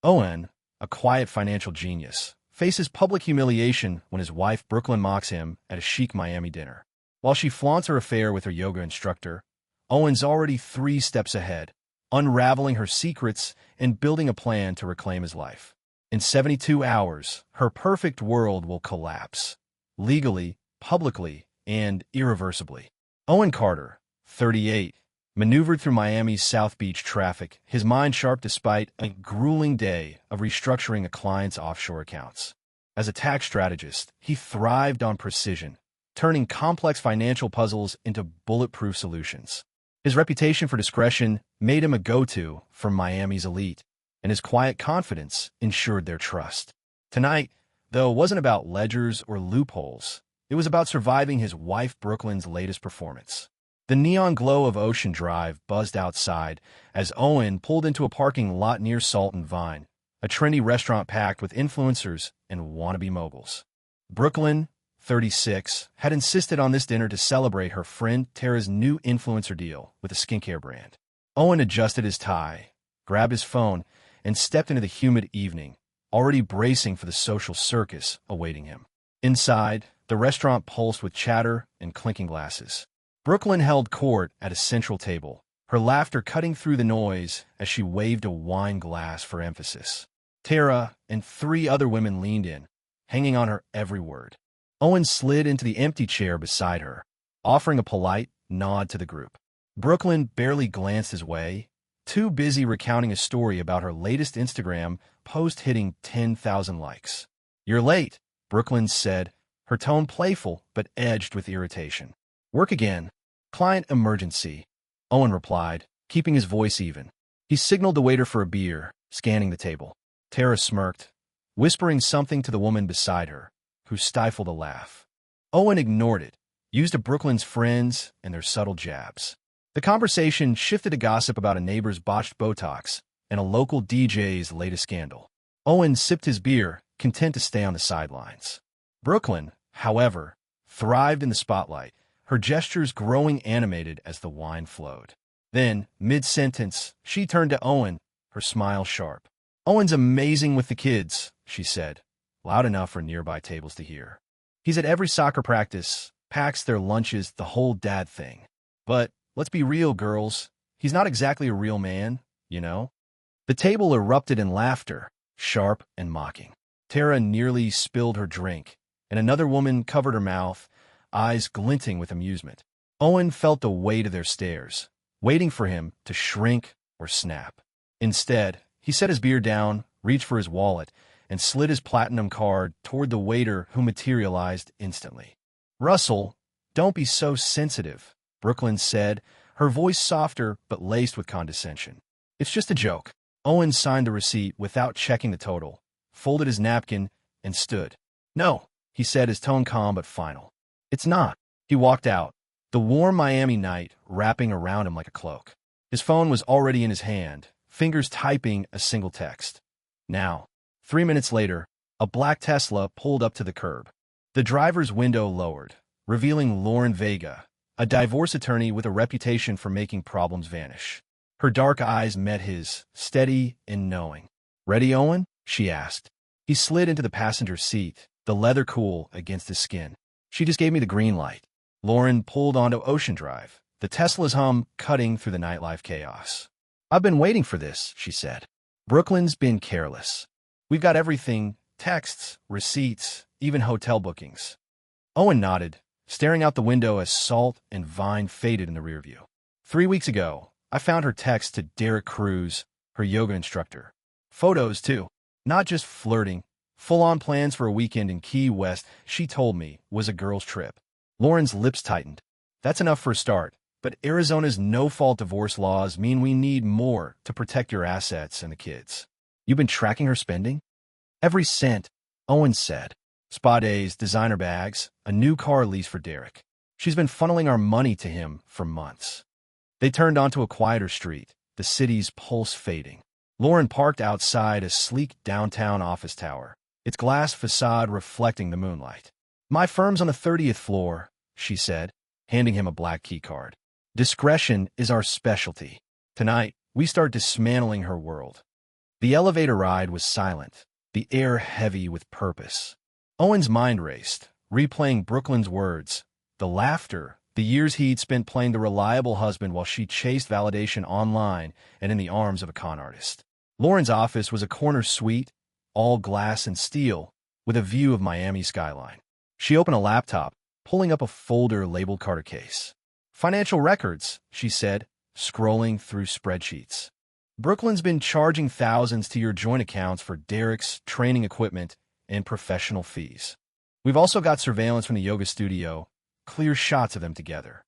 Owen, a quiet financial genius, faces public humiliation when his wife Brooklyn mocks him at a chic Miami dinner. While she flaunts her affair with her yoga instructor, Owen's already 3 steps ahead, unraveling her secrets and building a plan to reclaim his life. In 72 hours, her perfect world will collapse, legally, publicly, and irreversibly. Owen Carter, 38, maneuvered through Miami's South Beach traffic, his mind sharp despite a grueling day of restructuring a client's offshore accounts. As a tax strategist, he thrived on precision, turning complex financial puzzles into bulletproof solutions. His reputation for discretion made him a go-to for Miami's elite, and his quiet confidence ensured their trust. Tonight, though, wasn't about ledgers or loopholes. It was about surviving his wife Brooklyn's latest performance. The neon glow of Ocean Drive buzzed outside as Owen pulled into a parking lot near Salt and Vine, a trendy restaurant packed with influencers and wannabe moguls. Brooklyn, 36, had insisted on this dinner to celebrate her friend Tara's new influencer deal with a skincare brand. Owen adjusted his tie, grabbed his phone, and stepped into the humid evening, already bracing for the social circus awaiting him. Inside, the restaurant pulsed with chatter and clinking glasses. Brooklyn held court at a central table, her laughter cutting through the noise as she waved a wine glass for emphasis. Tara and 3 other women leaned in, hanging on her every word. Owen slid into the empty chair beside her, offering a polite nod to the group. Brooklyn barely glanced his way, too busy recounting a story about her latest Instagram post hitting 10,000 likes. "You're late," Brooklyn said, her tone playful but edged with irritation. "Work again. Client emergency," Owen replied, keeping his voice even. He signaled the waiter for a beer, scanning the table. Tara smirked, whispering something to the woman beside her, who stifled a laugh. Owen ignored it, used to Brooklyn's friends and their subtle jabs. The conversation shifted to gossip about a neighbor's botched Botox and a local DJ's latest scandal. Owen sipped his beer, content to stay on the sidelines. Brooklyn, however, thrived in the spotlight, her gestures growing animated as the wine flowed. Then, mid-sentence, she turned to Owen, her smile sharp. "Owen's amazing with the kids," she said, loud enough for nearby tables to hear. "He's at every soccer practice, packs their lunches, the whole dad thing. But let's be real, girls. He's not exactly a real man, you know?" The table erupted in laughter, sharp and mocking. Tara nearly spilled her drink, and another woman covered her mouth, eyes glinting with amusement. Owen felt the weight of their stares, waiting for him to shrink or snap. Instead, he set his beer down, reached for his wallet, and slid his platinum card toward the waiter who materialized instantly. "Russell, don't be so sensitive," Brooklyn said, her voice softer but laced with condescension. "It's just a joke." Owen signed the receipt without checking the total, folded his napkin, and stood. "No," he said, his tone calm but final. "It's not." He walked out, the warm Miami night wrapping around him like a cloak. His phone was already in his hand, fingers typing a single text. Now, 3 minutes later, a black Tesla pulled up to the curb. The driver's window lowered, revealing Lauren Vega, a divorce attorney with a reputation for making problems vanish. Her dark eyes met his, steady and knowing. "Ready, Owen?" she asked. He slid into the passenger seat, the leather cool against his skin. "She just gave me the green light." Lauren pulled onto Ocean Drive, the Tesla's hum cutting through the nightlife chaos. "I've been waiting for this," she said. "Brooklyn's been careless. 'We've got everything, texts, receipts, even hotel bookings." Owen nodded, staring out the window as Salt and Vine faded in the rearview. 3 weeks ago, I found her text to Derek Cruz, her yoga instructor. Photos, too. Not just flirting. Full-on plans for a weekend in Key West, she told me, was a girl's trip. Lauren's lips tightened. "That's enough for a start, but Arizona's no-fault divorce laws mean we need more to protect your assets and the kids." "You've been tracking her spending?" "Every cent," Owen said. "Spa days, designer bags, a new car lease for Derek. She's been funneling our money to him for months." They turned onto a quieter street, the city's pulse fading. Lauren parked outside a sleek downtown office tower, its glass facade reflecting the moonlight. "My firm's on the 30th floor," she said, handing him a black key card. "Discretion is our specialty. Tonight, we start dismantling her world." The elevator ride was silent, the air heavy with purpose. Owen's mind raced, replaying Brooklyn's words, the laughter, the years he'd spent playing the reliable husband while she chased validation online and in the arms of a con artist. Lauren's office was a corner suite, all glass and steel, with a view of Miami skyline. She opened a laptop, pulling up a folder labeled Carter Case. Financial records, she said, scrolling through spreadsheets. Brooklyn's been charging thousands to your joint accounts for Derek's training equipment and professional fees. We've also got surveillance from the yoga studio, clear shots of them together.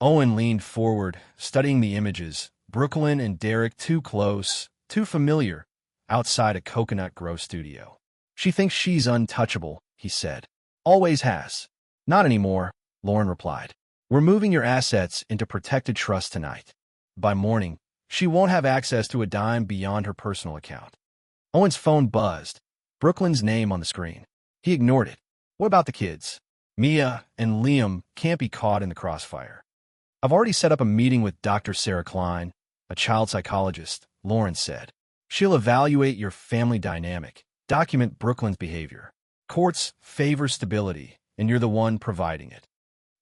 Owen leaned forward, studying the images, Brooklyn and Derek too close, too familiar, outside a coconut grow studio. She thinks she's untouchable, he said. Always has. Not anymore, Lauren replied. We're moving your assets into protected trust tonight. By morning, she won't have access to a dime beyond her personal account. Owen's phone buzzed, Brooklyn's name on the screen. He ignored it. What about the kids? Mia and Liam can't be caught in the crossfire. I've already set up a meeting with Dr. Sarah Klein, a child psychologist, Lauren said. She'll evaluate your family dynamic, document Brooklyn's behavior. Courts favor stability, and you're the one providing it.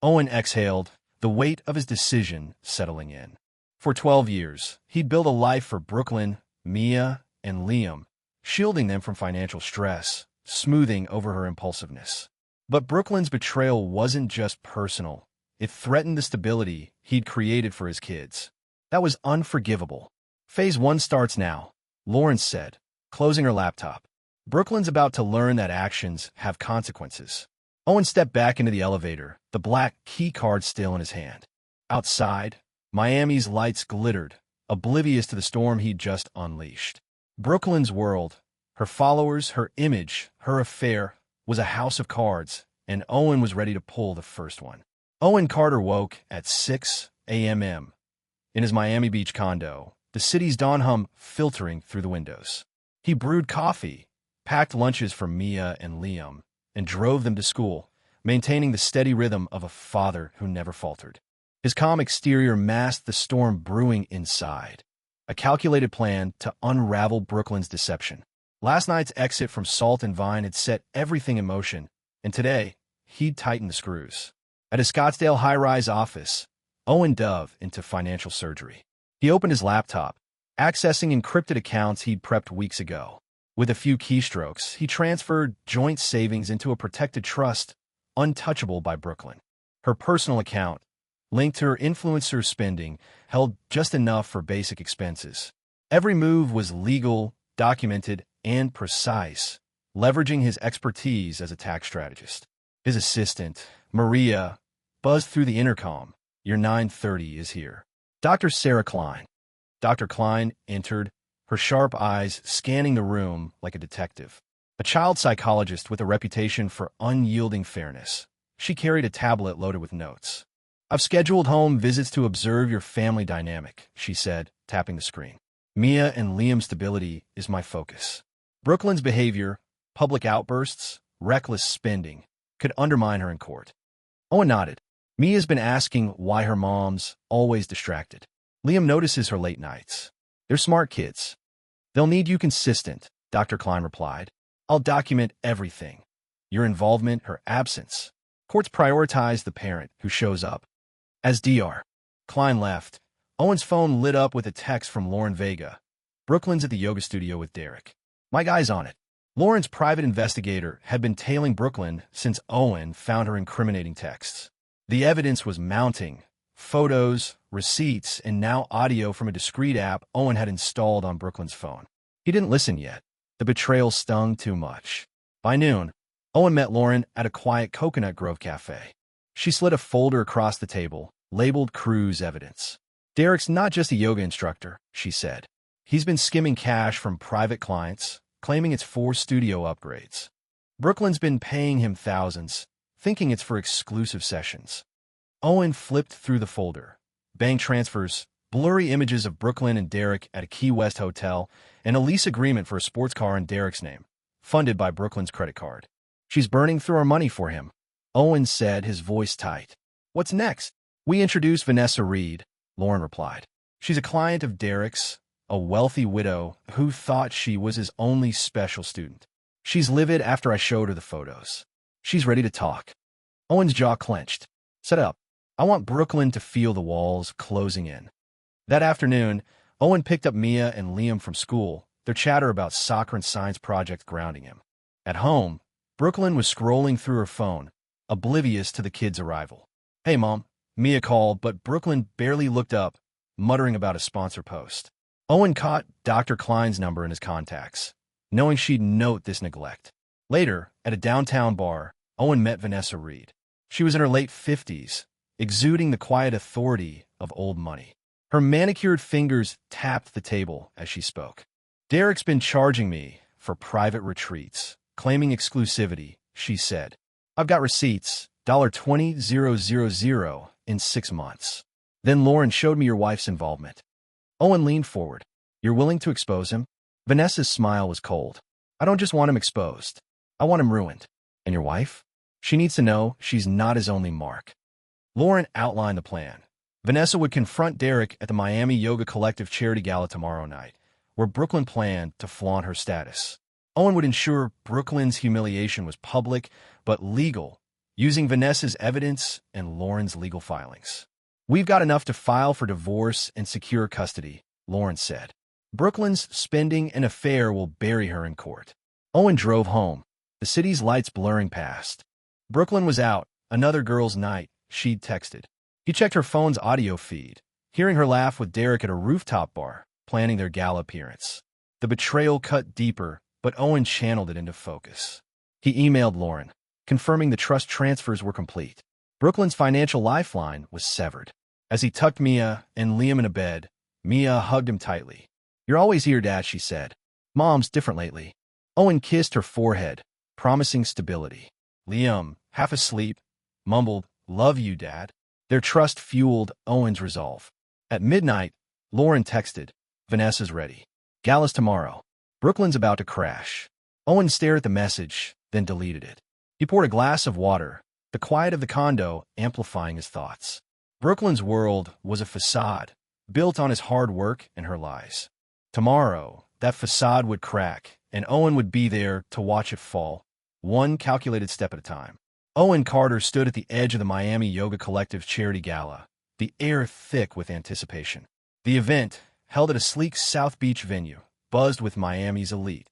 Owen exhaled, the weight of his decision settling in. For 12 years, he'd built a life for Brooklyn, Mia, and Liam, shielding them from financial stress, smoothing over her impulsiveness. But Brooklyn's betrayal wasn't just personal. It threatened the stability he'd created for his kids. That was unforgivable. Phase 1 starts now, Lauren said, closing her laptop. Brooklyn's about to learn that actions have consequences. Owen stepped back into the elevator, the black key card still in his hand. Outside, Miami's lights glittered, oblivious to the storm he'd just unleashed. Brooklyn's world, her followers, her image, her affair, was a house of cards, and Owen was ready to pull the first one. Owen Carter woke at 6 a.m. in his Miami Beach condo, the city's dawn hum filtering through the windows. He brewed coffee, packed lunches for Mia and Liam, and drove them to school, maintaining the steady rhythm of a father who never faltered. His calm exterior masked the storm brewing inside, a calculated plan to unravel Brooklyn's deception. Last night's exit from Salt and Vine had set everything in motion, and today, he'd tighten the screws. At his Scottsdale high-rise office, Owen dove into financial surgery. He opened his laptop, accessing encrypted accounts he'd prepped weeks ago. With a few keystrokes, he transferred joint savings into a protected trust, untouchable by Brooklyn. Her personal account, linked to her influencer spending, held just enough for basic expenses. Every move was legal, documented, and precise, leveraging his expertise as a tax strategist. His assistant, Maria, buzzed through the intercom. Your 9:30 is here. Dr. Sarah Klein. Dr. Klein entered, her sharp eyes scanning the room like a detective. A child psychologist with a reputation for unyielding fairness. She carried a tablet loaded with notes. I've scheduled home visits to observe your family dynamic, she said, tapping the screen. Mia and Liam's stability is my focus. Brooklyn's behavior, public outbursts, reckless spending, could undermine her in court. Owen nodded. Mia's been asking why her mom's always distracted. Liam notices her late nights. They're smart kids. They'll need you consistent, Dr. Klein replied. I'll document everything. Your involvement, her absence. Courts prioritize the parent who shows up. As Dr. Klein left, Owen's phone lit up with a text from Lauren Vega. Brooklyn's at the yoga studio with Derek. My guy's on it. Lauren's private investigator had been tailing Brooklyn since Owen found her incriminating texts. The evidence was mounting. Photos, receipts, and now audio from a discreet app Owen had installed on Brooklyn's phone. He didn't listen yet. The betrayal stung too much. By noon, Owen met Lauren at a quiet Coconut Grove cafe. She slid a folder across the table, labeled cruise evidence. Derek's not just a yoga instructor, she said. He's been skimming cash from private clients, claiming it's for studio upgrades. Brooklyn's been paying him thousands, thinking it's for exclusive sessions. Owen flipped through the folder. Bank transfers, blurry images of Brooklyn and Derek at a Key West hotel, and a lease agreement for a sports car in Derek's name, funded by Brooklyn's credit card. She's burning through our money for him, Owen said, his voice tight. What's next? We introduced Vanessa Reed, Lauren replied. She's a client of Derek's, a wealthy widow who thought she was his only special student. She's livid after I showed her the photos. She's ready to talk. Owen's jaw clenched. Set up. I want Brooklyn to feel the walls closing in. That afternoon, Owen picked up Mia and Liam from school, their chatter about soccer and science projects grounding him. At home, Brooklyn was scrolling through her phone, oblivious to the kids' arrival. Hey, Mom, Mia called, but Brooklyn barely looked up, muttering about a sponsor post. Owen caught Dr. Klein's number in his contacts, knowing she'd note this neglect. Later, at a downtown bar, Owen met Vanessa Reed. She was in her late 50s, exuding the quiet authority of old money. Her manicured fingers tapped the table as she spoke. Derek's been charging me for private retreats, claiming exclusivity, she said. I've got receipts, $20,000 in 6 months. Then Lauren showed me your wife's involvement. Owen leaned forward. You're willing to expose him? Vanessa's smile was cold. I don't just want him exposed. I want him ruined. And your wife? She needs to know she's not his only mark. Lauren outlined the plan. Vanessa would confront Derek at the Miami Yoga Collective charity gala tomorrow night, where Brooklyn planned to flaunt her status. Owen would ensure Brooklyn's humiliation was public but legal, using Vanessa's evidence and Lauren's legal filings. We've got enough to file for divorce and secure custody, Lauren said. Brooklyn's spending an affair will bury her in court. Owen drove home, the city's lights blurring past. Brooklyn was out, another girl's night, she'd texted. He checked her phone's audio feed, hearing her laugh with Derek at a rooftop bar, planning their gala appearance. The betrayal cut deeper, but Owen channeled it into focus. He emailed Lauren, confirming the trust transfers were complete. Brooklyn's financial lifeline was severed. As he tucked Mia and Liam in a bed, Mia hugged him tightly. You're always here, Dad, she said. Mom's different lately. Owen kissed her forehead, promising stability. Liam, half asleep, mumbled, Love you, Dad. Their trust fueled Owen's resolve. At midnight, Lauren texted, Vanessa's ready. Gala's tomorrow. Brooklyn's about to crash. Owen stared at the message, then deleted it. He poured a glass of water, the quiet of the condo amplifying his thoughts. Brooklyn's world was a facade, built on his hard work and her lies. Tomorrow, that facade would crack, and Owen would be there to watch it fall, one calculated step at a time. Owen Carter stood at the edge of the Miami Yoga Collective charity gala, the air thick with anticipation. The event, held at a sleek South Beach venue, buzzed with Miami's elite.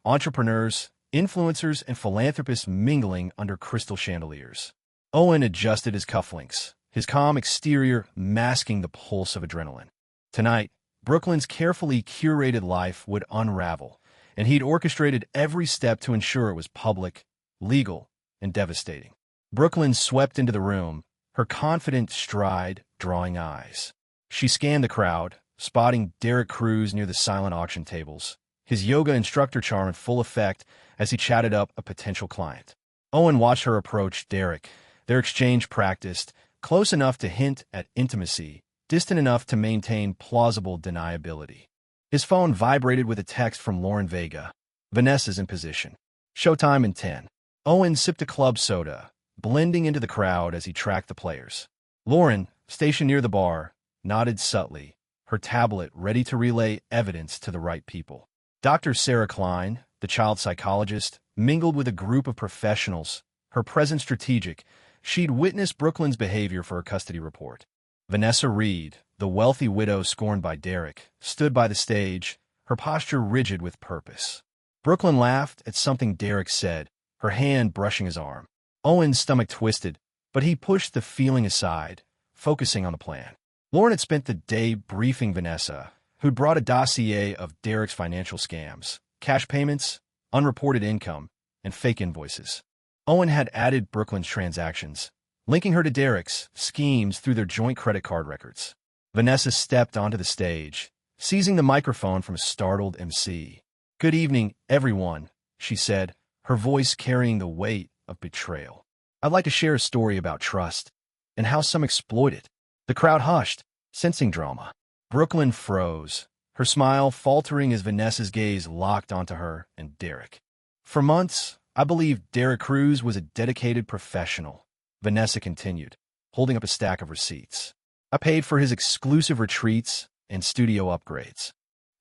Entrepreneurs, influencers, and philanthropists mingling under crystal chandeliers. Owen adjusted his cufflinks, his calm exterior masking the pulse of adrenaline. Tonight, Brooklyn's carefully curated life would unravel, and he'd orchestrated every step to ensure it was public, legal, and devastating. Brooklyn swept into the room, her confident stride drawing eyes. She scanned the crowd, spotting Derek Cruz near the silent auction tables, his yoga instructor charm in full effect as he chatted up a potential client. Owen watched her approach Derek, their exchange practiced, close enough to hint at intimacy, distant enough to maintain plausible deniability. His phone vibrated with a text from Lauren Vega. Vanessa's in position. Showtime in 10. Owen sipped a club soda, blending into the crowd as he tracked the players. Lauren, stationed near the bar, nodded subtly, her tablet ready to relay evidence to the right people. Dr. Sarah Klein, the child psychologist, mingled with a group of professionals, her presence strategic. She'd witnessed Brooklyn's behavior for her custody report. Vanessa Reed, the wealthy widow scorned by Derek, stood by the stage, her posture rigid with purpose. Brooklyn laughed at something Derek said, her hand brushing his arm. Owen's stomach twisted, but he pushed the feeling aside, focusing on the plan. Lauren had spent the day briefing Vanessa, who'd brought a dossier of Derek's financial scams, cash payments, unreported income, and fake invoices. Owen had added Brooklyn's transactions, linking her to Derek's schemes through their joint credit card records. Vanessa stepped onto the stage, seizing the microphone from a startled MC. Good evening, everyone, she said, her voice carrying the weight of betrayal. I'd like to share a story about trust and how some exploit it. The crowd hushed, sensing drama. Brooklyn froze, her smile faltering as Vanessa's gaze locked onto her and Derek. For months, I believed Derek Cruz was a dedicated professional, Vanessa continued, holding up a stack of receipts. I paid for his exclusive retreats and studio upgrades.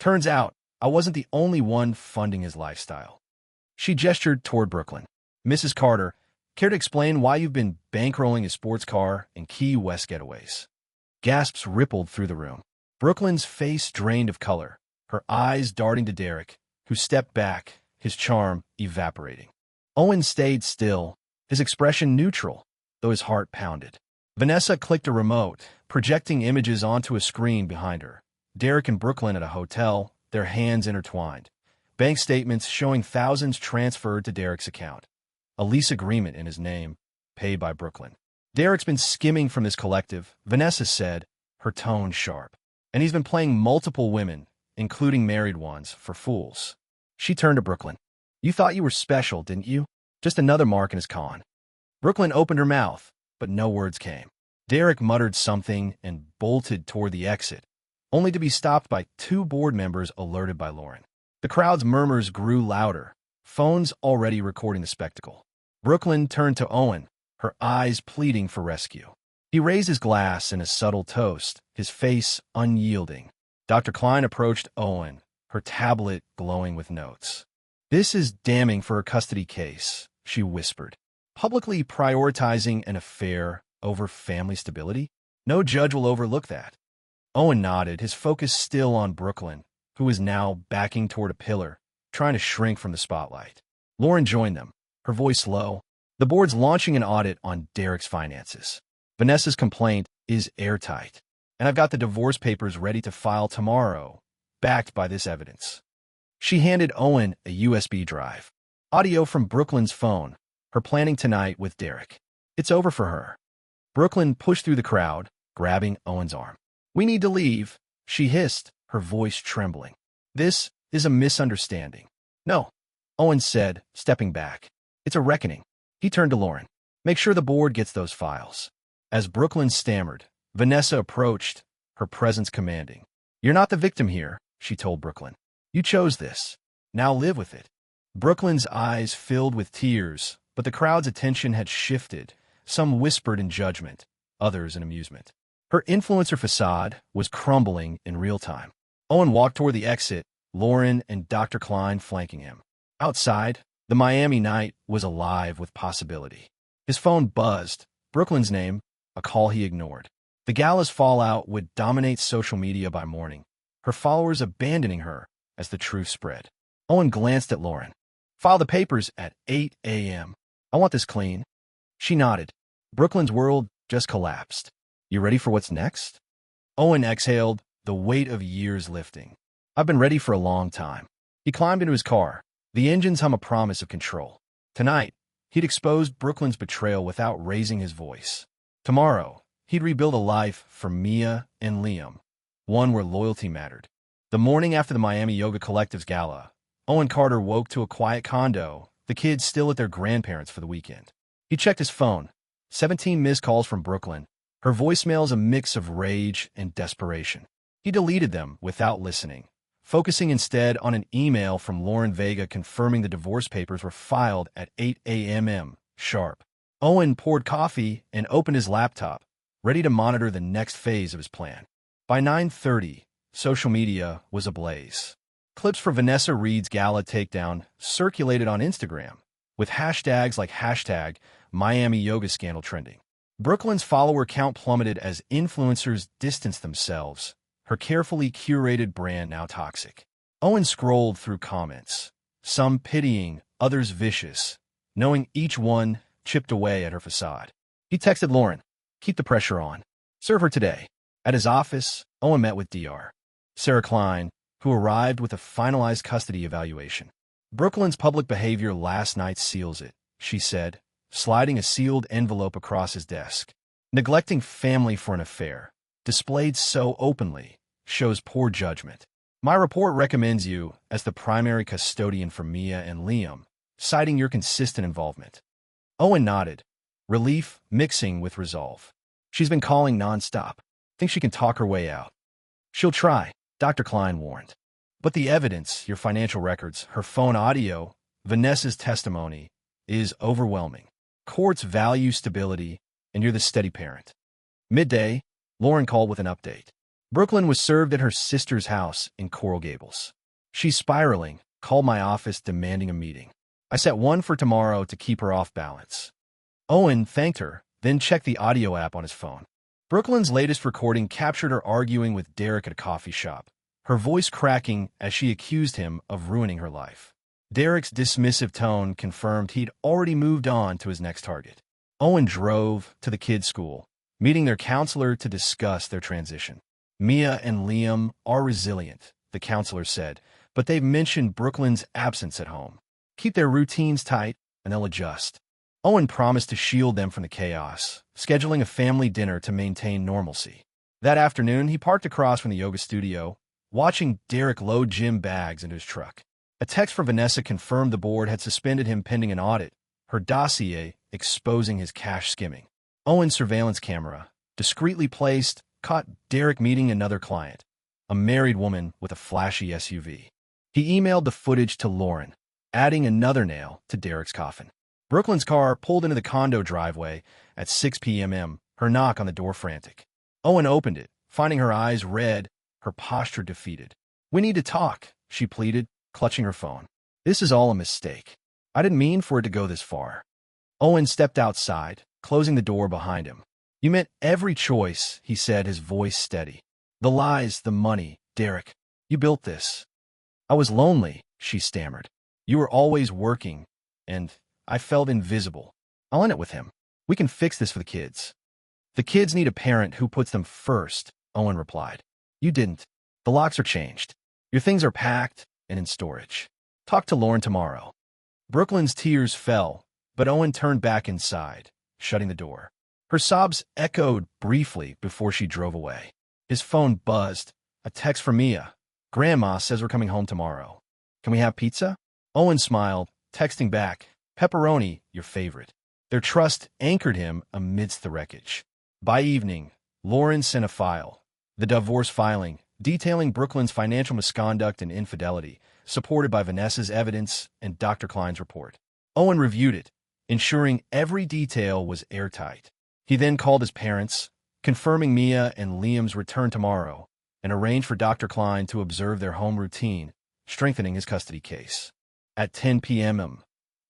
Turns out, I wasn't the only one funding his lifestyle. She gestured toward Brooklyn. Mrs. Carter, care to explain why you've been bankrolling his sports car and Key West getaways? Gasps rippled through the room. Brooklyn's face drained of color, her eyes darting to Derek, who stepped back, his charm evaporating. Owen stayed still, his expression neutral, though his heart pounded. Vanessa clicked a remote, projecting images onto a screen behind her. Derek and Brooklyn at a hotel, their hands intertwined. Bank statements showing thousands transferred to Derek's account. A lease agreement in his name, paid by Brooklyn. Derek's been skimming from this collective, Vanessa said, her tone sharp. And he's been playing multiple women, including married ones, for fools. She turned to Brooklyn. You thought you were special, didn't you? Just another mark in his con. Brooklyn opened her mouth, but no words came. Derek muttered something and bolted toward the exit, only to be stopped by two board members alerted by Lauren. The crowd's murmurs grew louder, phones already recording the spectacle. Brooklyn turned to Owen, her eyes pleading for rescue. He raised his glass in a subtle toast, his face unyielding. Dr. Klein approached Owen, her tablet glowing with notes. This is damning for a custody case, she whispered. Publicly prioritizing an affair over family stability? No judge will overlook that. Owen nodded, his focus still on Brooklyn, who was now backing toward a pillar, trying to shrink from the spotlight. Lauren joined them, her voice low. The board's launching an audit on Derek's finances. Vanessa's complaint is airtight, and I've got the divorce papers ready to file tomorrow, backed by this evidence. She handed Owen a USB drive. Audio from Brooklyn's phone, her planning tonight with Derek. It's over for her. Brooklyn pushed through the crowd, grabbing Owen's arm. We need to leave, she hissed, her voice trembling. This is a misunderstanding. No, Owen said, stepping back. It's a reckoning. He turned to Lauren. Make sure the board gets those files. As Brooklyn stammered, Vanessa approached, her presence commanding. You're not the victim here, she told Brooklyn. You chose this. Now live with it. Brooklyn's eyes filled with tears, but the crowd's attention had shifted. Some whispered in judgment, others in amusement. Her influencer facade was crumbling in real time. Owen walked toward the exit, Lauren and Dr. Klein flanking him. Outside, the Miami night was alive with possibility. His phone buzzed. Brooklyn's name, a call he ignored. The gala's fallout would dominate social media by morning, her followers abandoning her as the truth spread. Owen glanced at Lauren. File the papers at 8 a.m. I want this clean. She nodded. Brooklyn's world just collapsed. You ready for what's next? Owen exhaled, the weight of years lifting. I've been ready for a long time. He climbed into his car. The engines hum a promise of control. Tonight, he'd exposed Brooklyn's betrayal without raising his voice. Tomorrow, he'd rebuild a life for Mia and Liam, one where loyalty mattered. The morning after the Miami Yoga Collective's gala, Owen Carter woke to a quiet condo, the kids still at their grandparents' for the weekend. He checked his phone. 17 missed calls from Brooklyn. Her voicemails a mix of rage and desperation. He deleted them without listening, focusing instead on an email from Lauren Vega confirming the divorce papers were filed at 8 a.m. sharp. Owen poured coffee and opened his laptop, ready to monitor the next phase of his plan. By 9:30, social media was ablaze. Clips for Vanessa Reed's gala takedown circulated on Instagram, with hashtags like hashtag Miami Yoga Scandal trending. Brooklyn's follower count plummeted as influencers distanced themselves, her carefully curated brand now toxic. Owen scrolled through comments, some pitying, others vicious, knowing each one chipped away at her facade. He texted Lauren, keep the pressure on. Serve her today. At his office, Owen met with Dr. Sarah Klein, who arrived with a finalized custody evaluation. Brooklyn's public behavior last night seals it, she said, sliding a sealed envelope across his desk. Neglecting family for an affair, displayed so openly, shows poor judgment. My report recommends you as the primary custodian for Mia and Liam, citing your consistent involvement. Owen nodded, relief mixing with resolve. She's been calling nonstop. Think she can talk her way out. She'll try, Dr. Klein warned. But the evidence, your financial records, her phone audio, Vanessa's testimony, is overwhelming. Courts value stability, and you're the steady parent. Midday, Lauren called with an update. Brooklyn was served at her sister's house in Coral Gables. She's spiraling, called my office demanding a meeting. I set one for tomorrow to keep her off balance. Owen thanked her, then checked the audio app on his phone. Brooklyn's latest recording captured her arguing with Derek at a coffee shop, her voice cracking as she accused him of ruining her life. Derek's dismissive tone confirmed he'd already moved on to his next target. Owen drove to the kids' school, meeting their counselor to discuss their transition. Mia and Liam are resilient, the counselor said, but they've mentioned Brooklyn's absence at home. Keep their routines tight, and they'll adjust. Owen promised to shield them from the chaos, scheduling a family dinner to maintain normalcy. That afternoon, he parked across from the yoga studio, watching Derek load gym bags into his truck. A text from Vanessa confirmed the board had suspended him pending an audit, her dossier exposing his cash skimming. Owen's surveillance camera, discreetly placed, caught Derek meeting another client, a married woman with a flashy SUV. He emailed the footage to Lauren, adding another nail to Derek's coffin. Brooklyn's car pulled into the condo driveway at 6 p.m., her knock on the door frantic. Owen opened it, finding her eyes red, her posture defeated. "We need to talk," she pleaded, clutching her phone. "This is all a mistake. I didn't mean for it to go this far." Owen stepped outside, closing the door behind him. "You meant every choice," he said, his voice steady. "The lies, the money, Derek. You built this." "I was lonely," she stammered. "You were always working, and I felt invisible. I'll end it with him. We can fix this for the kids." "The kids need a parent who puts them first," Owen replied. "You didn't. The locks are changed. Your things are packed and in storage. Talk to Lauren tomorrow." Brooklyn's tears fell, but Owen turned back inside, shutting the door. Her sobs echoed briefly before she drove away. His phone buzzed. A text from Mia. "Grandma says we're coming home tomorrow. Can we have pizza?" Owen smiled, texting back, "Pepperoni, your favorite." Their trust anchored him amidst the wreckage. By evening, Lauren sent a file, the divorce filing, detailing Brooklyn's financial misconduct and infidelity, supported by Vanessa's evidence and Dr. Klein's report. Owen reviewed it, ensuring every detail was airtight. He then called his parents, confirming Mia and Liam's return tomorrow, and arranged for Dr. Klein to observe their home routine, strengthening his custody case. At 10 p.m.,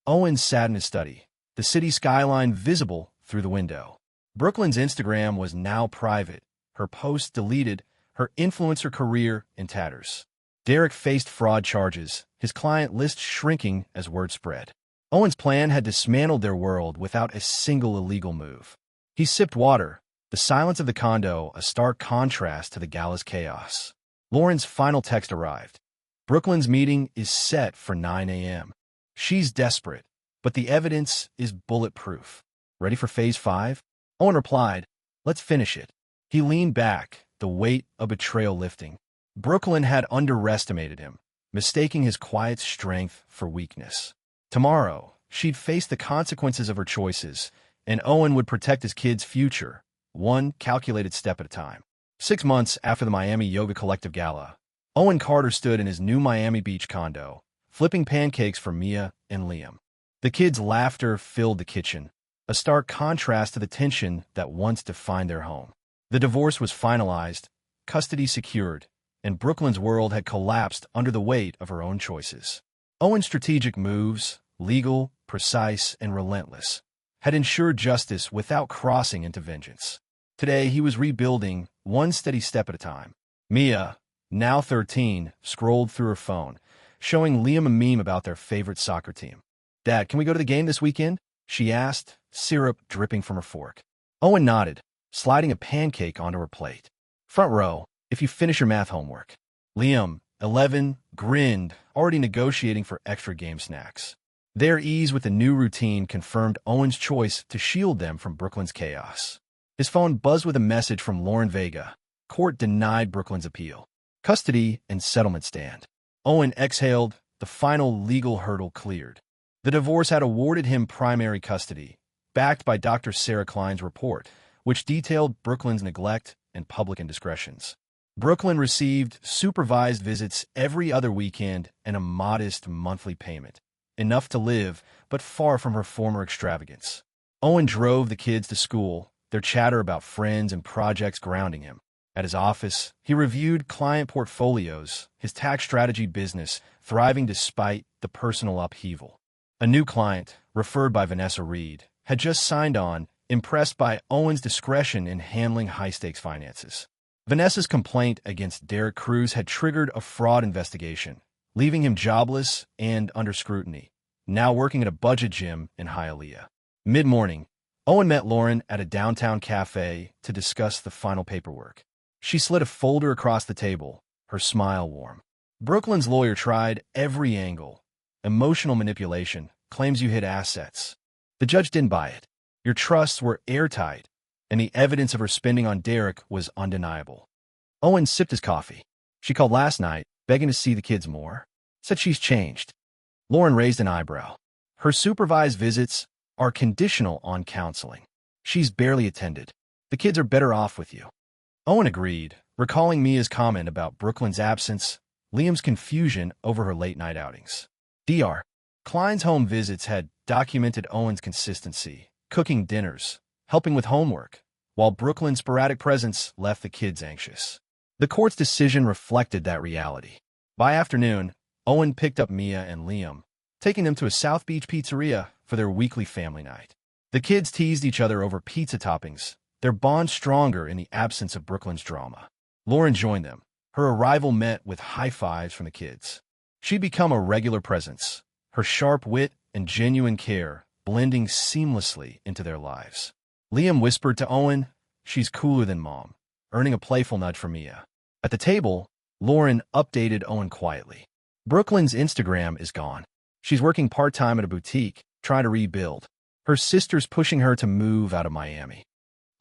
Owen sat in his study, the city skyline visible through the window. Brooklyn's Instagram was now private, her posts deleted, her influencer career in tatters. Derek faced fraud charges, his client list shrinking as word spread. Owen's plan had dismantled their world without a single illegal move. He sipped water, the silence of the condo a stark contrast to the gala's chaos. Lauren's final text arrived. "Brooklyn's meeting is set for 9 a.m. She's desperate, but the evidence is bulletproof. Ready for phase 5? Owen replied, "Let's finish it." He leaned back, the weight of betrayal lifting. Brooklyn had underestimated him, mistaking his quiet strength for weakness. Tomorrow, she'd face the consequences of her choices, and Owen would protect his kid's future, one calculated step at a time. 6 months after the Miami Yoga Collective Gala, Owen Carter stood in his new Miami Beach condo, flipping pancakes for Mia and Liam. The kids' laughter filled the kitchen, a stark contrast to the tension that once defined their home. The divorce was finalized, custody secured, and Brooklyn's world had collapsed under the weight of her own choices. Owen's strategic moves, legal, precise, and relentless, had ensured justice without crossing into vengeance. Today, he was rebuilding, one steady step at a time. Mia, now 13, scrolled through her phone, showing Liam a meme about their favorite soccer team. "Dad, can we go to the game this weekend?" she asked, syrup dripping from her fork. Owen nodded, sliding a pancake onto her plate. "Front row, if you finish your math homework." Liam, 11, grinned, already negotiating for extra game snacks. Their ease with the new routine confirmed Owen's choice to shield them from Brooklyn's chaos. His phone buzzed with a message from Lauren Vega. Court denied Brooklyn's appeal. Custody and settlement stand. Owen exhaled, the final legal hurdle cleared. The divorce had awarded him primary custody, backed by Dr. Sarah Klein's report, which detailed Brooklyn's neglect and public indiscretions. Brooklyn received supervised visits every other weekend and a modest monthly payment, enough to live, but far from her former extravagance. Owen drove the kids to school, their chatter about friends and projects grounding him. At his office, he reviewed client portfolios, his tax strategy business thriving despite the personal upheaval. A new client, referred by Vanessa Reed, had just signed on, impressed by Owen's discretion in handling high-stakes finances. Vanessa's complaint against Derek Cruz had triggered a fraud investigation, leaving him jobless and under scrutiny, now working at a budget gym in Hialeah. Mid-morning, Owen met Lauren at a downtown cafe to discuss the final paperwork. She slid a folder across the table, her smile warm. Brooklyn's lawyer tried every angle. Emotional manipulation, claims you hid assets. The judge didn't buy it. Your trusts were airtight, and the evidence of her spending on Derek was undeniable. Owen sipped his coffee. She called last night, begging to see the kids more. Said she's changed. Lauren raised an eyebrow. Her supervised visits are conditional on counseling. She's barely attended. The kids are better off with you. Owen agreed, recalling Mia's comment about Brooklyn's absence, Liam's confusion over her late-night outings. Dr. Klein's home visits had documented Owen's consistency, cooking dinners, helping with homework, while Brooklyn's sporadic presence left the kids anxious. The court's decision reflected that reality. By afternoon, Owen picked up Mia and Liam, taking them to a South Beach pizzeria for their weekly family night. The kids teased each other over pizza toppings, their bond stronger in the absence of Brooklyn's drama. Lauren joined them, her arrival met with high fives from the kids. She'd become a regular presence, her sharp wit and genuine care blending seamlessly into their lives. Liam whispered to Owen, "She's cooler than Mom," earning a playful nudge from Mia. At the table, Lauren updated Owen quietly. Brooklyn's Instagram is gone. She's working part-time at a boutique, trying to rebuild. Her sister's pushing her to move out of Miami.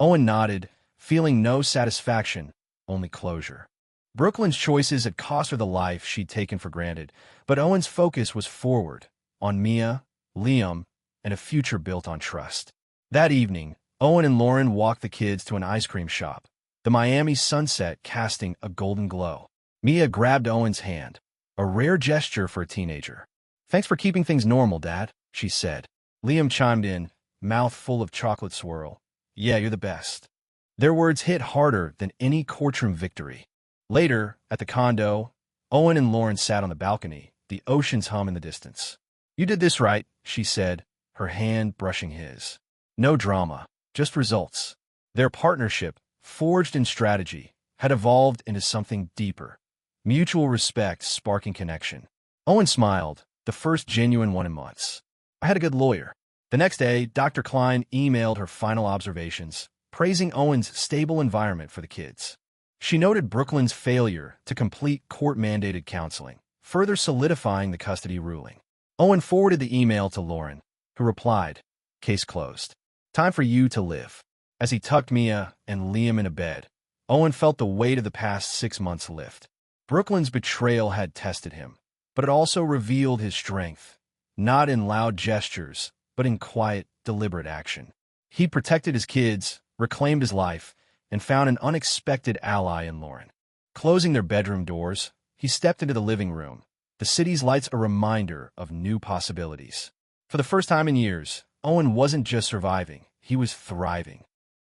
Owen nodded, feeling no satisfaction, only closure. Brooklyn's choices had cost her the life she'd taken for granted, but Owen's focus was forward, on Mia, Liam, and a future built on trust. That evening, Owen and Lauren walked the kids to an ice cream shop, the Miami sunset casting a golden glow. Mia grabbed Owen's hand, a rare gesture for a teenager. "Thanks for keeping things normal, Dad," she said. Liam chimed in, mouth full of chocolate swirl. "Yeah, you're the best." Their words hit harder than any courtroom victory. Later, at the condo, Owen and Lauren sat on the balcony, the ocean's hum in the distance. "You did this right," she said, her hand brushing his. No drama, just results. Their partnership, forged in strategy, had evolved into something deeper. Mutual respect sparking connection. Owen smiled, the first genuine one in months. "I had a good lawyer." The next day, Dr. Klein emailed her final observations, praising Owen's stable environment for the kids. She noted Brooklyn's failure to complete court-mandated counseling, further solidifying the custody ruling. Owen forwarded the email to Lauren, who replied, "Case closed. Time for you to live." As he tucked Mia and Liam into bed, Owen felt the weight of the past 6 months lift. Brooklyn's betrayal had tested him, but it also revealed his strength, not in loud gestures, but in quiet, deliberate action. He protected his kids, reclaimed his life, and found an unexpected ally in Lauren. Closing their bedroom doors, he stepped into the living room, the city's lights a reminder of new possibilities. For the first time in years, Owen wasn't just surviving, he was thriving.